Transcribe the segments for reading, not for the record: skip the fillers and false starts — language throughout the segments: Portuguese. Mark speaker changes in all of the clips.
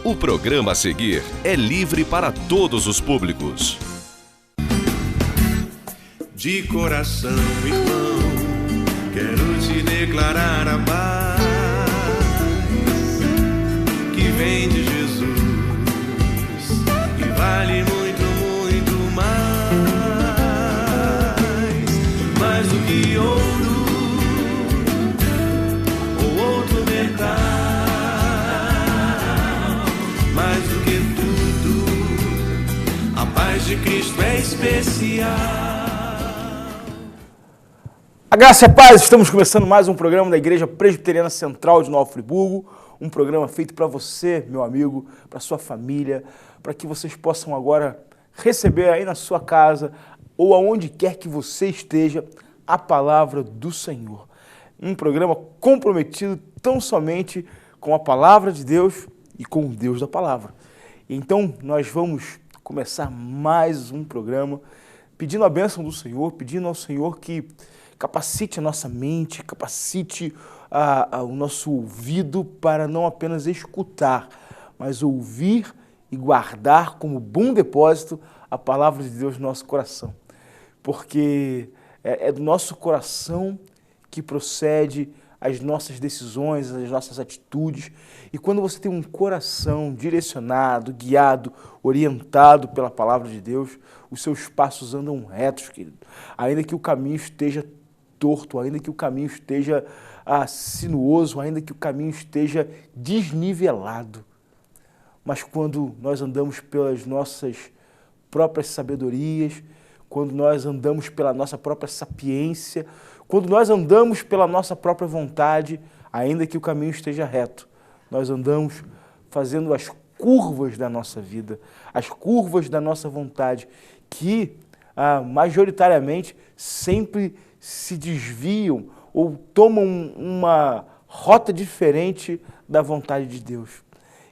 Speaker 1: O programa a seguir é livre para todos os públicos.
Speaker 2: De coração, irmão, quero te declarar a paz que vem de Jesus, que vale muito, muito mais do que ouro ou outro metal. Mais do que tudo, a paz de Cristo é especial.
Speaker 3: A graça e a paz, estamos começando mais um programa da Igreja Presbiteriana Central de Nova Friburgo, um programa feito para você, meu amigo, para sua família, para que vocês possam agora receber aí na sua casa ou aonde quer que você esteja a palavra do Senhor. Um programa comprometido tão somente com a palavra de Deus e com o Deus da palavra. Então, nós vamos começar mais um programa pedindo a bênção do Senhor, pedindo ao Senhor que capacite a nossa mente, capacite o nosso ouvido para não apenas escutar, mas ouvir e guardar como bom depósito a palavra de Deus no nosso coração. Porque é do nosso coração que procede as nossas decisões, as nossas atitudes. E quando você tem um coração direcionado, guiado, orientado pela palavra de Deus, os seus passos andam retos, querido. Ainda que o caminho esteja torto, ainda que o caminho esteja sinuoso, ainda que o caminho esteja desnivelado. Mas quando nós andamos pelas nossas próprias sabedorias, quando nós andamos pela nossa própria sapiência, quando nós andamos pela nossa própria vontade, ainda que o caminho esteja reto, nós andamos fazendo as curvas da nossa vida, as curvas da nossa vontade, que majoritariamente sempre se desviam ou tomam uma rota diferente da vontade de Deus.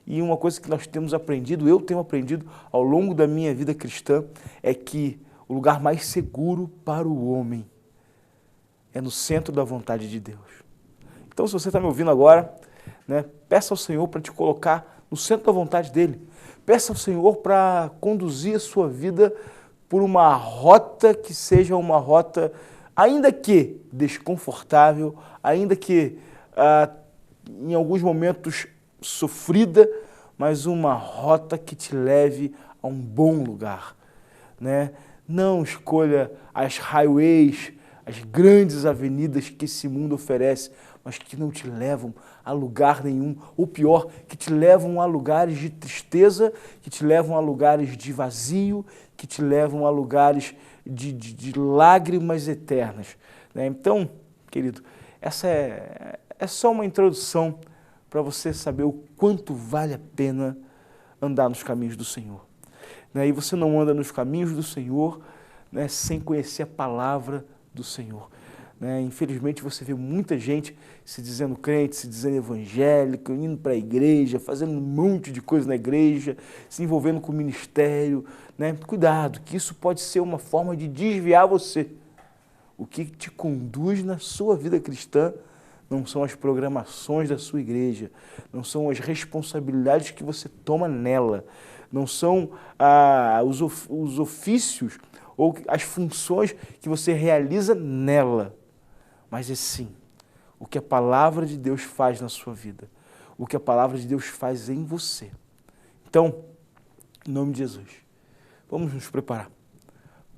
Speaker 3: E uma coisa que nós temos aprendido, eu tenho aprendido ao longo da minha vida cristã, é que o lugar mais seguro para o homem é no centro da vontade de Deus. Então, se você está me ouvindo agora, né, peça ao Senhor para te colocar no centro da vontade dEle. Peça ao Senhor para conduzir a sua vida por uma rota que seja uma rota, ainda que desconfortável, ainda que em alguns momentos sofrida, mas uma rota que te leve a um bom lugar, né? Não escolha as highways, as grandes avenidas que esse mundo oferece, mas que não te levam a lugar nenhum, ou pior, que te levam a lugares de tristeza, que te levam a lugares de vazio, que te levam a lugares de lágrimas eternas, né? Então, querido, essa é só uma introdução para você saber o quanto vale a pena andar nos caminhos do Senhor. E você não anda nos caminhos do Senhor, né, sem conhecer a palavra do Senhor. Infelizmente você vê muita gente se dizendo crente, se dizendo evangélico, indo para a igreja, fazendo um monte de coisa na igreja, se envolvendo com o ministério, né? Cuidado, que isso pode ser uma forma de desviar você. O que te conduz na sua vida cristã não são as programações da sua igreja, não são as responsabilidades que você toma nela, não são os ofícios ou as funções que você realiza nela, mas é sim o que a palavra de Deus faz na sua vida, o que a palavra de Deus faz em você. Então, em nome de Jesus, vamos nos preparar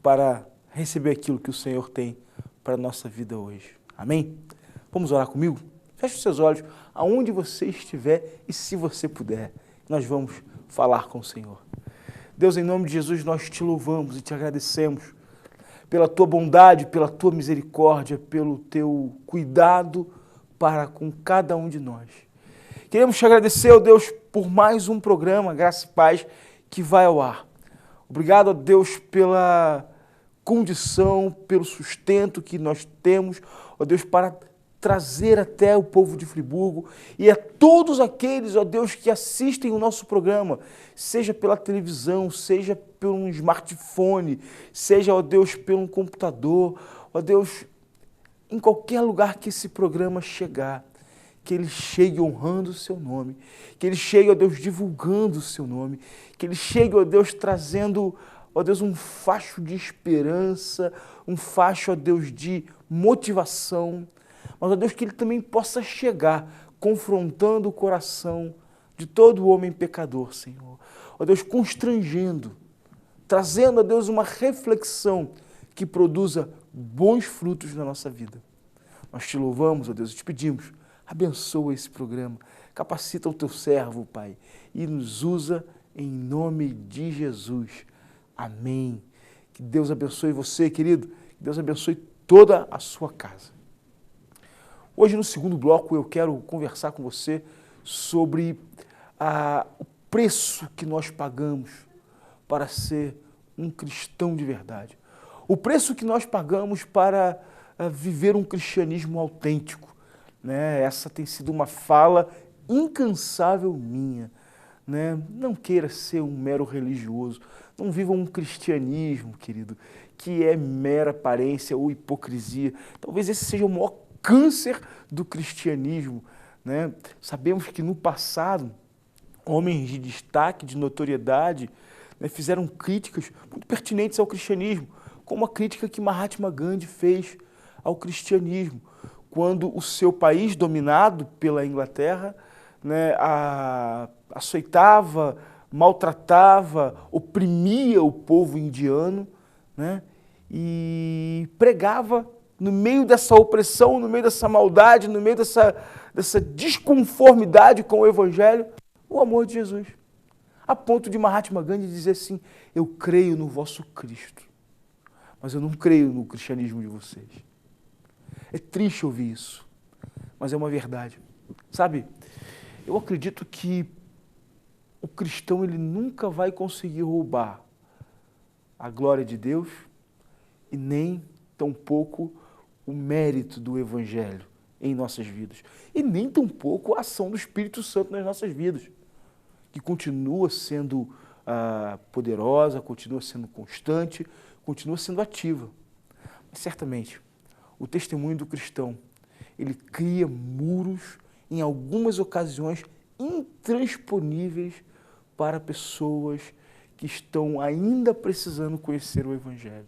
Speaker 3: para receber aquilo que o Senhor tem para a nossa vida hoje. Amém? Vamos orar comigo? Feche os seus olhos aonde você estiver e se você puder, nós vamos falar com o Senhor. Deus, em nome de Jesus, nós te louvamos e te agradecemos pela tua bondade, pela tua misericórdia, pelo teu cuidado para com cada um de nós. Queremos te agradecer, ó Deus, por mais um programa, Graça e Paz, que vai ao ar. Obrigado, ó Deus, pela condição, pelo sustento que nós temos, ó Deus, para trazer até o povo de Friburgo e a todos aqueles, ó Deus, que assistem o nosso programa, seja pela televisão, seja por um smartphone, seja, ó Deus, pelo computador, ó Deus, em qualquer lugar que esse programa chegar, que ele chegue honrando o seu nome, que ele chegue, ó Deus, divulgando o seu nome, que ele chegue, ó Deus, trazendo, ó Deus, um facho de esperança, um facho, ó Deus, de motivação, mas, ó Deus, que ele também possa chegar confrontando o coração de todo homem pecador, Senhor. Ó Deus, constrangendo, trazendo, ó Deus, uma reflexão que produza bons frutos na nossa vida. Nós te louvamos, ó Deus, e te pedimos, abençoa esse programa, capacita o teu servo, Pai, e nos usa em nome de Jesus. Amém. Que Deus abençoe você, querido, que Deus abençoe toda a sua casa. Hoje, no segundo bloco, eu quero conversar com você sobre o preço que nós pagamos para ser um cristão de verdade. O preço que nós pagamos para viver um cristianismo autêntico. Né? Essa tem sido uma fala incansável minha. Né? Não queira ser um mero religioso. Não viva um cristianismo, querido, que é mera aparência ou hipocrisia. Talvez esse seja o maior câncer do cristianismo. Né? Sabemos que no passado, homens de destaque, de notoriedade, né, fizeram críticas muito pertinentes ao cristianismo, como a crítica que Mahatma Gandhi fez ao cristianismo, quando o seu país, dominado pela Inglaterra, né, açoitava, maltratava, oprimia o povo indiano, né, e pregava no meio dessa opressão, no meio dessa maldade, no meio dessa desconformidade com o Evangelho, o amor de Jesus. A ponto de Mahatma Gandhi dizer assim, eu creio no vosso Cristo, mas eu não creio no cristianismo de vocês. É triste ouvir isso, mas é uma verdade. Sabe, eu acredito que o cristão ele nunca vai conseguir roubar a glória de Deus e nem tampouco o mérito do Evangelho em nossas vidas. E nem tampouco a ação do Espírito Santo nas nossas vidas, que continua sendo poderosa, continua sendo constante, continua sendo ativa. Mas certamente, o testemunho do cristão, ele cria muros, em algumas ocasiões, intransponíveis para pessoas que estão ainda precisando conhecer o Evangelho.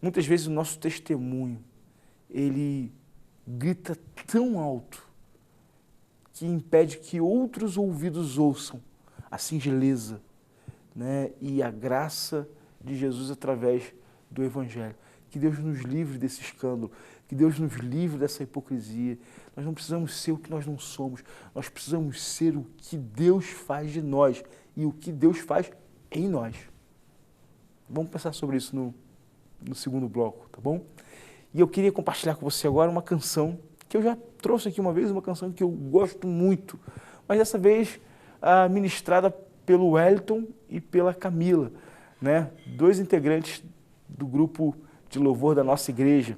Speaker 3: Muitas vezes o nosso testemunho, ele grita tão alto que impede que outros ouvidos ouçam a singeleza, né, e a graça de Jesus através do Evangelho. Que Deus nos livre desse escândalo, que Deus nos livre dessa hipocrisia. Nós não precisamos ser o que nós não somos, nós precisamos ser o que Deus faz de nós e o que Deus faz em nós. Vamos pensar sobre isso no segundo bloco, tá bom? E eu queria compartilhar com você agora uma canção que eu já trouxe aqui uma vez, uma canção que eu gosto muito, mas dessa vez ministrada pelo Wellington e pela Camila, né? 2 integrantes do grupo de louvor da nossa igreja,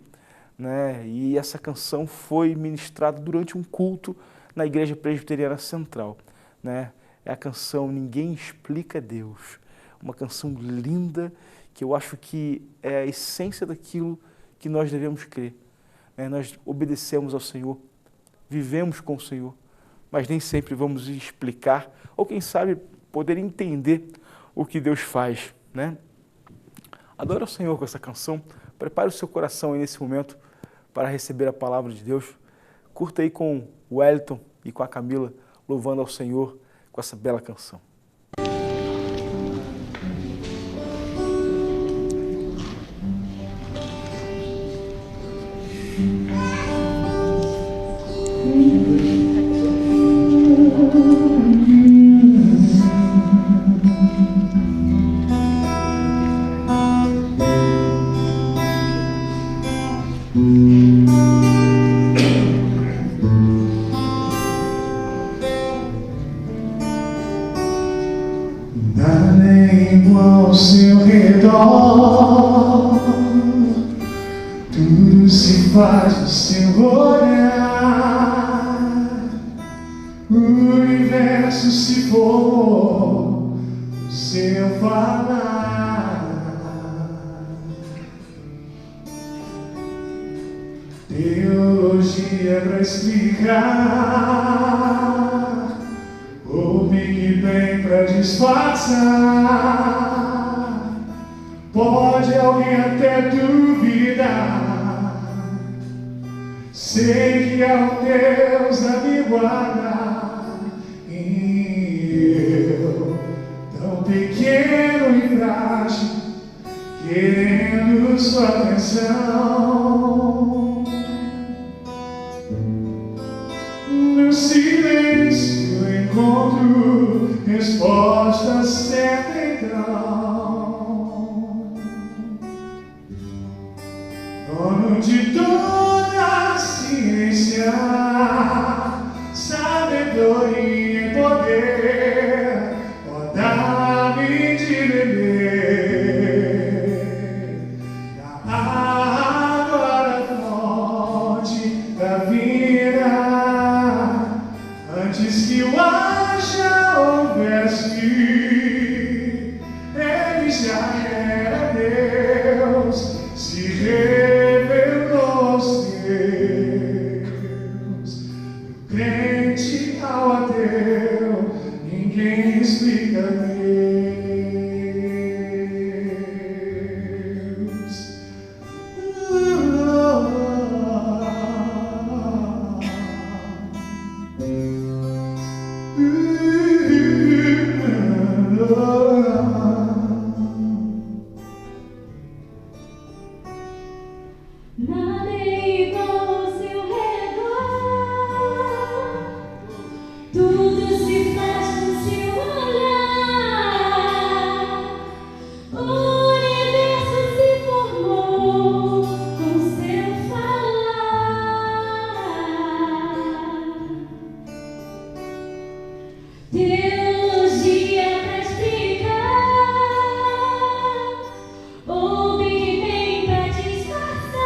Speaker 3: né? E essa canção foi ministrada durante um culto na Igreja Presbiteriana Central, né? É a canção Ninguém Explica Deus, uma canção linda que eu acho que é a essência daquilo que nós devemos crer. Né? Nós obedecemos ao Senhor, vivemos com o Senhor, mas nem sempre vamos explicar, ou quem sabe poder entender o que Deus faz. Né? Adore ao Senhor com essa canção, prepare o seu coração aí nesse momento para receber a palavra de Deus. Curta aí com o Wellington e com a Camila, louvando ao Senhor com essa bela canção.
Speaker 4: Ao seu redor, tudo se faz o seu olhar, o universo se formou no seu falar. Teologia pra explicar, o Big Bang pra disfarçar. Pode alguém até duvidar, sei que há um Deus a me guardar. E eu, tão pequeno e frágil, querendo sua atenção. No silêncio encontro resposta certa então. Dono de toda a ciência, sabedoria e poder, ó, dá-me de beber da água da fonte da vida, antes que o haja houvesse, ele já era Deus, se revelou aos teus. Do crente ao ateu, ninguém explica Deus.
Speaker 5: Nada é igual ao seu redor, tudo se faz com seu olhar, o universo se formou com seu falar. Teologia pra explicar, o Big Bang pra disfarçar.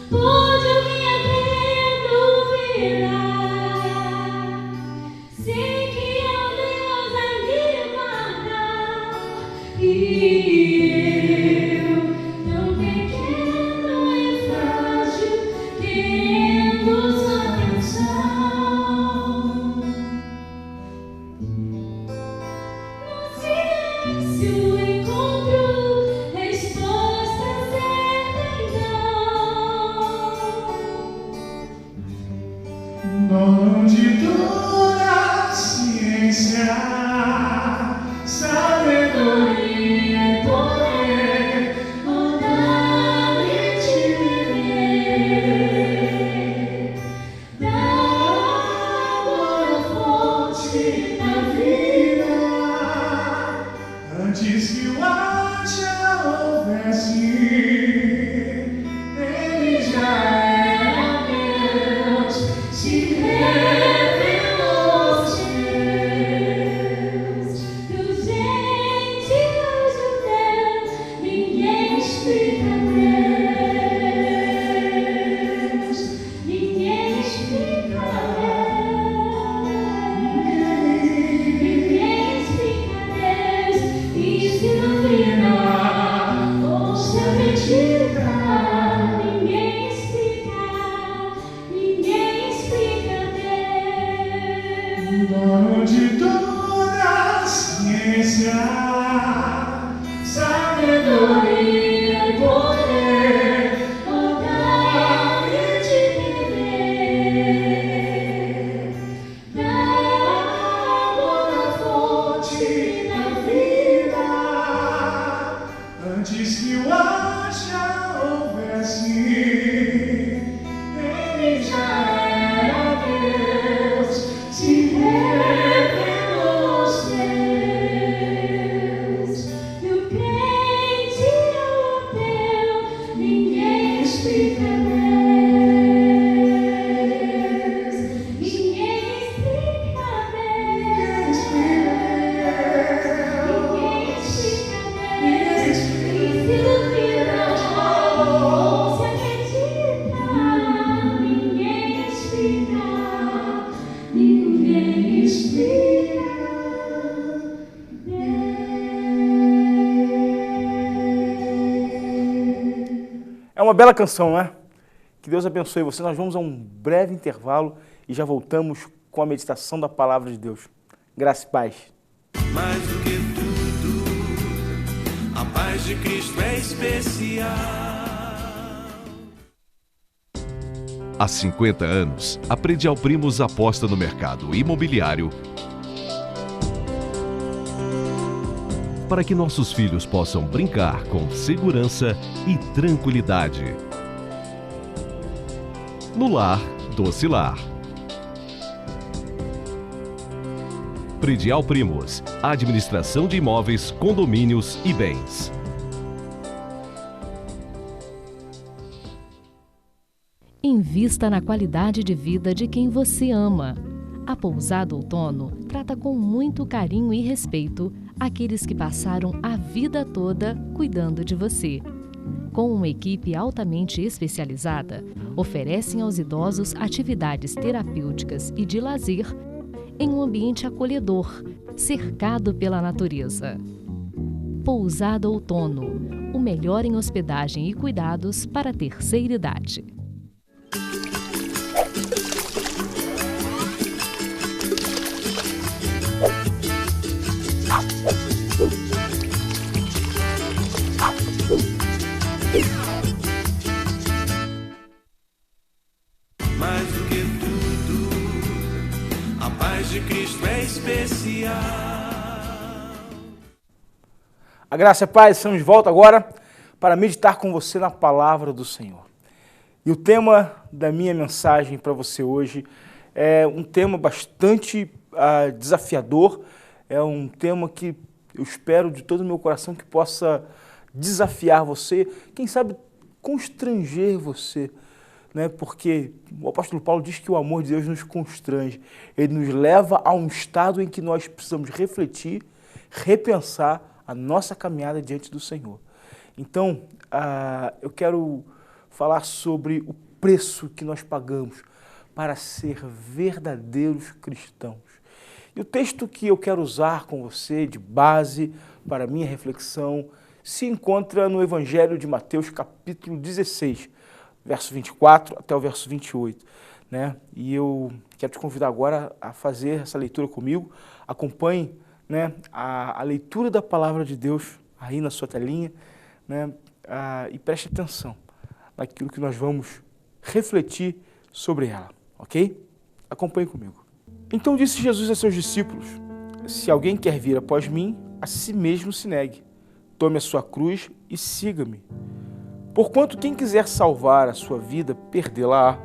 Speaker 5: Pode alguém até duvidar, sei que há um Deus a me guardar. E eu, tão pequeno e frágil, querendo sua atenção. No silêncio encontro resposta certa então.
Speaker 4: Dono de toda a ciência, sabedoria e poder,
Speaker 5: Oh, dá-me de beber da água da fonte da vida,
Speaker 4: antes que o haja houvesse, ele já era Deus,
Speaker 5: se revelou aos teus. Do gente ao judeu, ninguém explica Deus. Ninguém explica Deus. Ninguém explica Deus. E se duvidar, ouça a mentira. Ninguém explica Deus.
Speaker 4: dono de toda a ciência, sabedoria e poder,
Speaker 5: Oh, dá-me de beber da água da fonte da vida,
Speaker 4: antes que o haja houvesse, ele já era Deus,
Speaker 5: se revelou aos teus. Do crente ao
Speaker 3: É uma bela canção, né? Que Deus abençoe você. Nós vamos a um breve intervalo e já voltamos com a meditação da palavra de Deus. Graça e paz.
Speaker 2: Mais do que tudo, a paz de Cristo é especial.
Speaker 1: Há 50 anos, a Predial Primos aposta no mercado imobiliário para que nossos filhos possam brincar com segurança e tranquilidade. No lar, doce lar. Predial Primos, administração de imóveis, condomínios e bens.
Speaker 6: Invista na qualidade de vida de quem você ama. A Pousada Outono trata com muito carinho e respeito aqueles que passaram a vida toda cuidando de você. Com uma equipe altamente especializada, oferecem aos idosos atividades terapêuticas e de lazer em um ambiente acolhedor, cercado pela natureza. Pousada Outono, o melhor em hospedagem e cuidados para a terceira idade.
Speaker 2: Mais do que tudo, a paz de Cristo é especial.
Speaker 3: A graça e a paz, estamos de volta agora para meditar com você na palavra do Senhor. E o tema da minha mensagem para você hoje é um tema bastante desafiador, é um tema que eu espero de todo o meu coração que possa desafiar você, quem sabe constranger você, né? Porque o apóstolo Paulo diz que o amor de Deus nos constrange, ele nos leva a um estado em que nós precisamos refletir, repensar a nossa caminhada diante do Senhor. Então, eu quero falar sobre o preço que nós pagamos para ser verdadeiros cristãos. E o texto que eu quero usar com você de base para a minha reflexão se encontra no Evangelho de Mateus, capítulo 16, verso 24 até o verso 28. Né? E eu quero te convidar agora a fazer essa leitura comigo. Acompanhe, né, a leitura da palavra de Deus aí na sua telinha, né, e preste atenção naquilo que nós vamos refletir sobre ela, ok? Acompanhe comigo. Então disse Jesus a seus discípulos: se alguém quer vir após mim, a si mesmo se negue. Tome a sua cruz e siga-me. Porquanto quem quiser salvar a sua vida, perdê-la-á.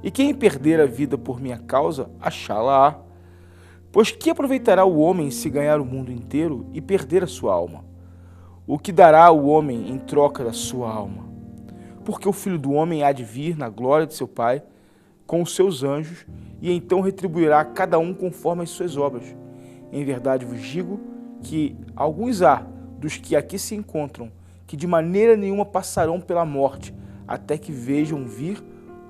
Speaker 3: E quem perder a vida por minha causa, achá-la-á. Pois que aproveitará o homem se ganhar o mundo inteiro e perder a sua alma? O que dará o homem em troca da sua alma? Porque o Filho do Homem há de vir na glória de seu Pai, com os seus anjos, e então retribuirá a cada um conforme as suas obras. Em verdade vos digo que alguns há dos que aqui se encontram, que de maneira nenhuma passarão pela morte, até que vejam vir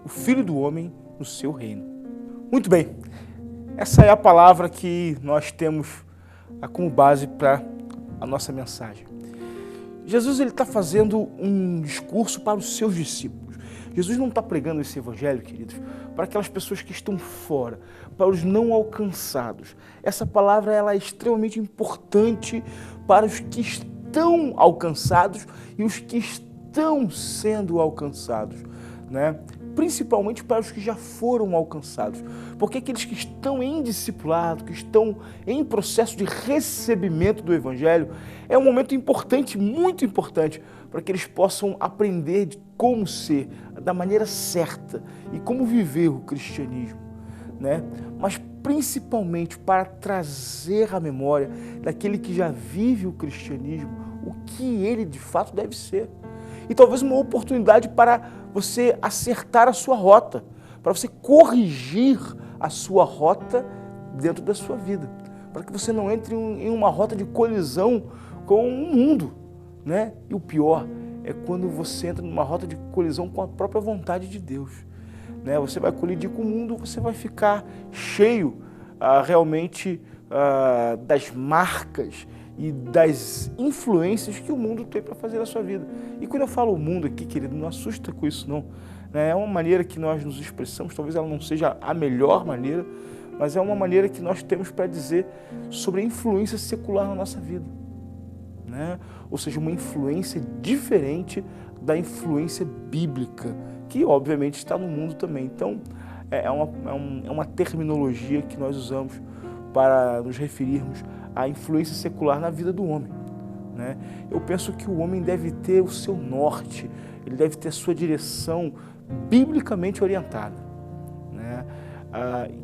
Speaker 3: o Filho do Homem no seu reino. Muito bem, essa é a palavra que nós temos como base para a nossa mensagem. Jesus está fazendo um discurso para os seus discípulos. Jesus não está pregando esse evangelho, queridos, para aquelas pessoas que estão fora, para os não alcançados. Essa palavra ela é extremamente importante para os que estão alcançados e os que estão sendo alcançados, né? Principalmente para os que já foram alcançados. Porque aqueles que estão em discipulado, que estão em processo de recebimento do Evangelho, é um momento importante, muito importante, para que eles possam aprender de como ser, da maneira certa e como viver o cristianismo, né? Mas principalmente para trazer à memória daquele que já vive o cristianismo, o que ele de fato deve ser. E talvez uma oportunidade para você acertar a sua rota, para você corrigir a sua rota dentro da sua vida, para que você não entre em uma rota de colisão com o mundo, né? E o pior é quando você entra numa rota de colisão com a própria vontade de Deus, né? Você vai colidir com o mundo, você vai ficar cheio realmente das marcas e das influências que o mundo tem para fazer na sua vida. E quando eu falo o mundo aqui, querido, não assusta com isso não. É uma maneira que nós nos expressamos, talvez ela não seja a melhor maneira, mas é uma maneira que nós temos para dizer sobre a influência secular na nossa vida. Né? Ou seja, uma influência diferente da influência bíblica, que obviamente está no mundo também. Então, é uma terminologia que nós usamos para nos referirmos à influência secular na vida do homem. Né? Eu penso que o homem deve ter o seu norte, ele deve ter a sua direção biblicamente orientada. Né?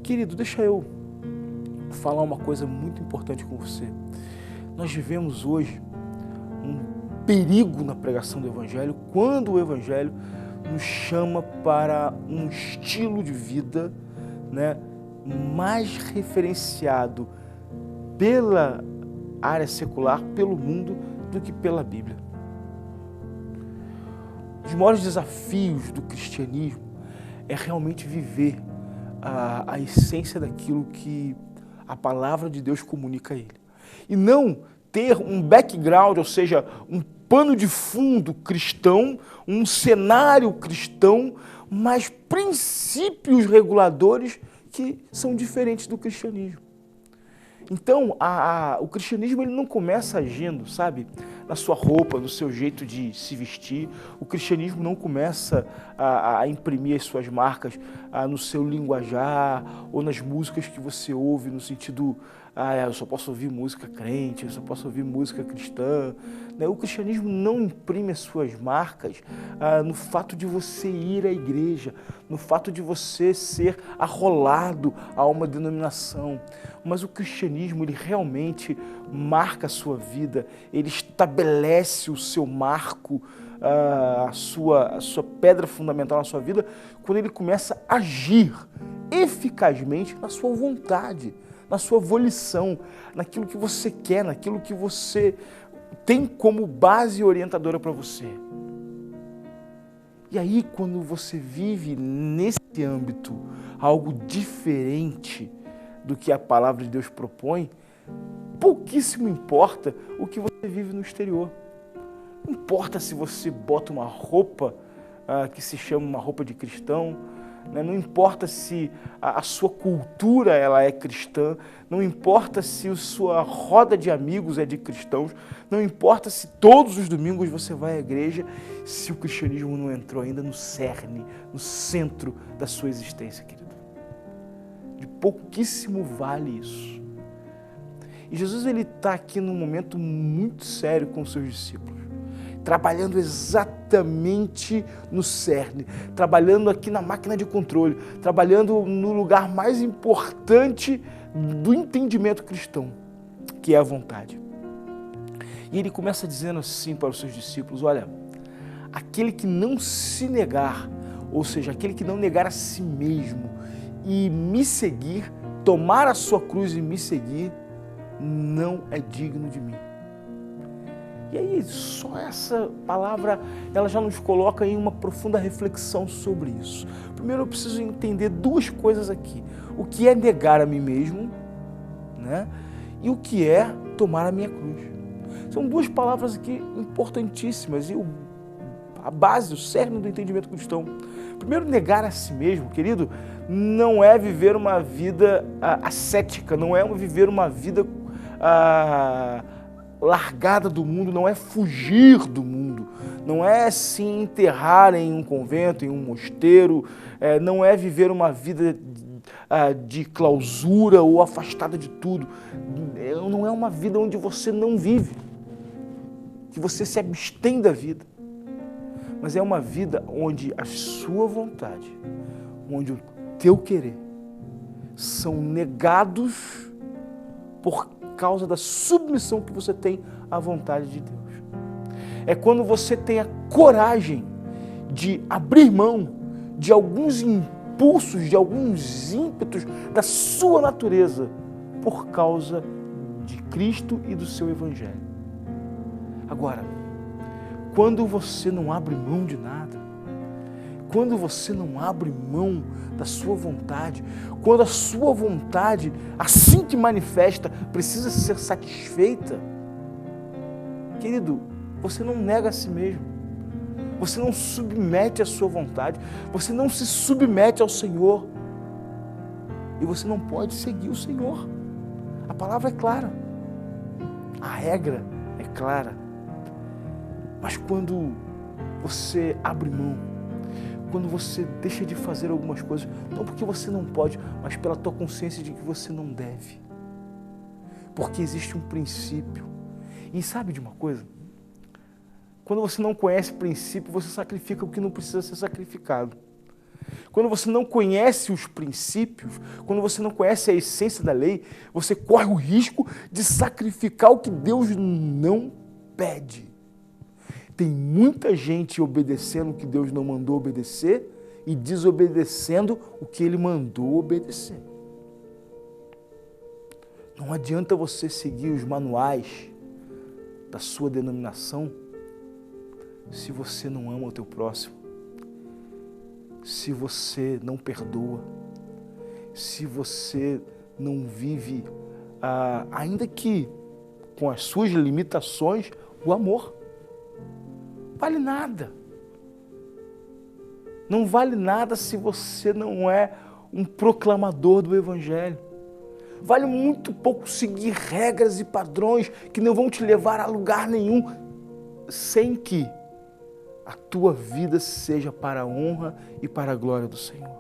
Speaker 3: Querido, deixa eu falar uma coisa muito importante com você. Nós vivemos hoje um perigo na pregação do Evangelho quando o Evangelho nos chama para um estilo de vida, né, mais referenciado pela área secular, pelo mundo, do que pela Bíblia. Os maiores desafios do cristianismo é realmente viver a essência daquilo que a palavra de Deus comunica a ele. E não ter um background, ou seja, um pano de fundo cristão, um cenário cristão, mas princípios reguladores que são diferentes do cristianismo. Então, o cristianismo ele não começa agindo, sabe, na sua roupa, no seu jeito de se vestir. O cristianismo não começa a imprimir as suas marcas no seu linguajar ou nas músicas que você ouve, no sentido, eu só posso ouvir música crente, eu só posso ouvir música cristã. O cristianismo não imprime as suas marcas no fato de você ir à igreja, no fato de você ser arrolado a uma denominação. Mas o cristianismo, ele realmente marca a sua vida, ele estabelece o seu marco, a sua pedra fundamental na sua vida, quando ele começa a agir eficazmente na sua vontade, na sua volição, naquilo que você quer, naquilo que você tem como base orientadora para você. E aí, quando você vive nesse âmbito algo diferente do que a palavra de Deus propõe, pouquíssimo importa o que você vive no exterior. Não importa se você bota uma roupa que se chama uma roupa de cristão, né? Não importa se a sua cultura ela é cristã, não importa se a sua roda de amigos é de cristãos, não importa se todos os domingos você vai à igreja, se o cristianismo não entrou ainda no cerne, no centro da sua existência, querido. De pouquíssimo vale isso. E Jesus ele está aqui num momento muito sério com os seus discípulos, trabalhando exatamente no cerne, trabalhando aqui na máquina de controle, trabalhando no lugar mais importante do entendimento cristão, que é a vontade. E ele começa dizendo assim para os seus discípulos: olha, aquele que não se negar, ou seja, aquele que não negar a si mesmo e me seguir, tomar a sua cruz e me seguir, não é digno de mim. E aí, só essa palavra, ela já nos coloca em uma profunda reflexão sobre isso. Primeiro eu preciso entender duas coisas aqui. O que é negar a mim mesmo, né? E o que é tomar a minha cruz. São duas palavras aqui importantíssimas e a base, o cerne do entendimento cristão. Primeiro, negar a si mesmo, querido, não é viver uma vida ascética, não é viver uma vida largada do mundo, não é fugir do mundo, não é se enterrar em um convento, em um mosteiro, não é viver uma vida de clausura ou afastada de tudo. Não é uma vida onde você não vive, que você se abstém da vida, mas é uma vida onde a sua vontade, onde o teu querer são negados por causa da submissão que você tem à vontade de Deus. É quando você tem a coragem de abrir mão de alguns impulsos, de alguns ímpetos da sua natureza por causa de Cristo e do seu Evangelho. Agora, quando você não abre mão de nada, quando você não abre mão da sua vontade, quando a sua vontade, assim que manifesta, precisa ser satisfeita, Querido, você não nega a si mesmo. Você não submete a sua vontade. Você não se submete ao Senhor. E você não pode seguir o Senhor. A palavra é clara. A regra é clara. Mas quando você abre mão, quando você deixa de fazer algumas coisas, não porque você não pode, mas pela tua consciência de que você não deve. Porque existe um princípio. E sabe de uma coisa? Quando você não conhece princípio, você sacrifica o que não precisa ser sacrificado. Quando você não conhece os princípios, quando você não conhece a essência da lei, você corre o risco de sacrificar o que Deus não pede. Tem muita gente obedecendo o que Deus não mandou obedecer e desobedecendo o que Ele mandou obedecer. Não adianta você seguir os manuais da sua denominação se você não ama o teu próximo, se você não perdoa, se você não vive, ainda que com as suas limitações, o amor. Vale nada. Não vale nada se você não é um proclamador do Evangelho. Vale muito pouco seguir regras e padrões que não vão te levar a lugar nenhum, sem que a tua vida seja para a honra e para a glória do Senhor.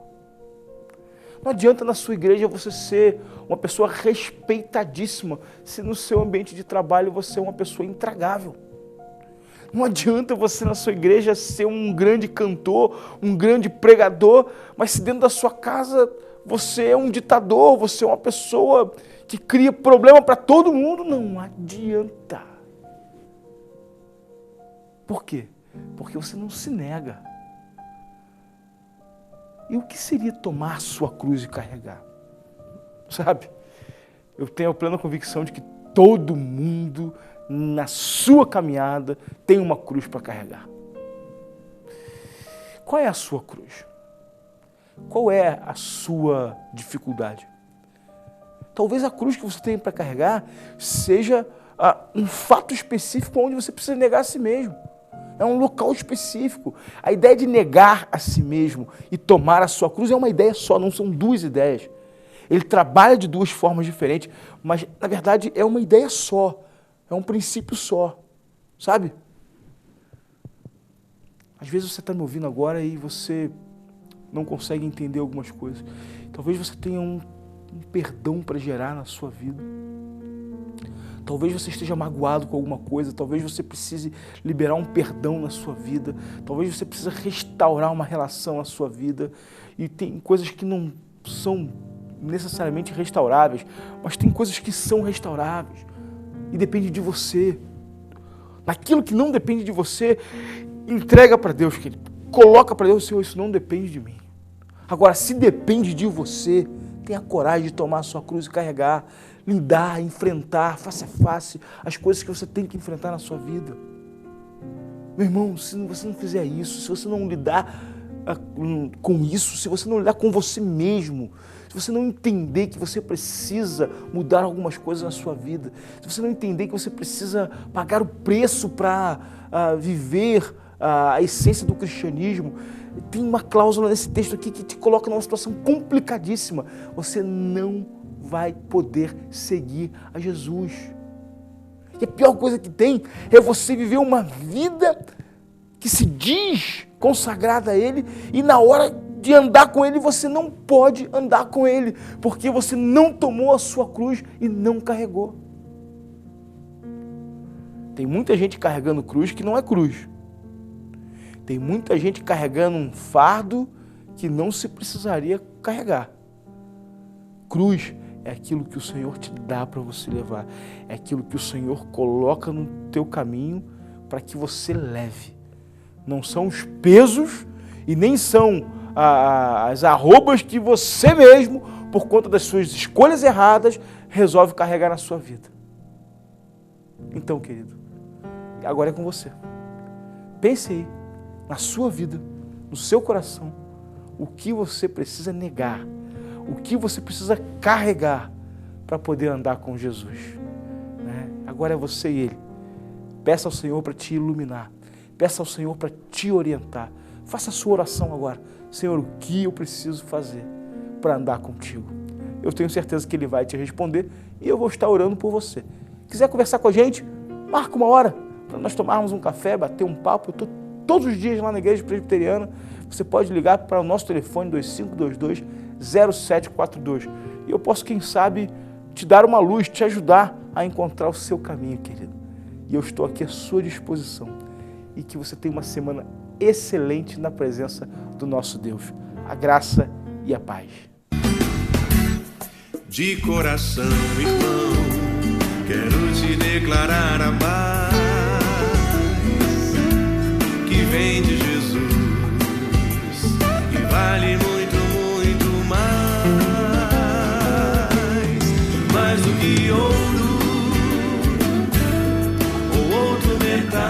Speaker 3: Não adianta na sua igreja você ser uma pessoa respeitadíssima se no seu ambiente de trabalho você é uma pessoa intragável. Não adianta você na sua igreja ser um grande cantor, um grande pregador, mas se dentro da sua casa você é um ditador, você é uma pessoa que cria problema para todo mundo, não adianta. Por quê? Porque você não se nega. E o que seria tomar sua cruz e carregar? Sabe? Eu tenho a plena convicção de que todo mundo na sua caminhada tem uma cruz para carregar. Qual é a sua cruz? Qual é a sua dificuldade? Talvez a cruz que você tem para carregar seja um fato específico onde você precisa negar a si mesmo. É um local específico. A ideia de negar a si mesmo e tomar a sua cruz é uma ideia só, não são duas ideias. Ele trabalha de duas formas diferentes, mas na verdade é uma ideia só. É um princípio só, sabe? Às vezes você está me ouvindo agora e você não consegue entender algumas coisas. Talvez você tenha um perdão para gerar na sua vida. Talvez você esteja magoado com alguma coisa, talvez você precise liberar um perdão na sua vida, talvez você precise restaurar uma relação na sua vida. E tem coisas que não são necessariamente restauráveis, mas tem coisas que são restauráveis. E depende de você. Naquilo que não depende de você, entrega para Deus, querido. Coloca para Deus, Senhor, isso não depende de mim. Agora, se depende de você, tenha coragem de tomar a sua cruz e carregar, lidar, enfrentar, face a face, as coisas que você tem que enfrentar na sua vida. Meu irmão, se você não fizer isso, se você não lidar com isso, se você não lidar com você mesmo, se você não entender que você precisa mudar algumas coisas na sua vida, se você não entender que você precisa pagar o preço para viver a essência do cristianismo, tem uma cláusula nesse texto aqui que te coloca numa situação complicadíssima. Você não vai poder seguir a Jesus. E a pior coisa que tem é você viver uma vida que se diz consagrada a Ele e na hora de andar com Ele você não pode andar com Ele, porque você não tomou a sua cruz e não carregou. Tem muita gente carregando cruz que não é cruz. Tem muita gente carregando um fardo que não se precisaria carregar. Cruz é aquilo que o Senhor te dá para você levar. É aquilo que o Senhor coloca no teu caminho para que você leve. Não são os pesos e nem são as arrobas que você mesmo, por conta das suas escolhas erradas, resolve carregar na sua vida. Então, querido, agora é com você. Pense aí, na sua vida, no seu coração, o que você precisa negar, o que você precisa carregar para poder andar com Jesus. Agora é você e Ele. Peça ao Senhor para te iluminar. Peça ao Senhor para te orientar. Faça a sua oração agora. Senhor, o que eu preciso fazer para andar contigo? Eu tenho certeza que Ele vai te responder e eu vou estar orando por você. Quiser conversar com a gente, marca uma hora para nós tomarmos um café, bater um papo. Eu estou todos os dias lá na Igreja Presbiteriana. Você pode ligar para o nosso telefone 2522-0742. E eu posso, quem sabe, te dar uma luz, te ajudar a encontrar o seu caminho, querido. E eu estou aqui à sua disposição. E que você tenha uma semana excelente na presença do nosso Deus. A graça e a paz.
Speaker 2: De coração, irmão, quero te declarar a paz que vem de Jesus e vale muito, muito mais do que ouro ou outro metal,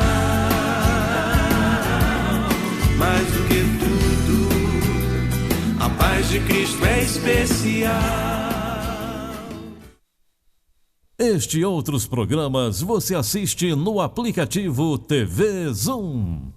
Speaker 2: mais do que tudo, a paz de Cristo é especial.
Speaker 1: Este e outros programas você assiste no aplicativo TV Zoom.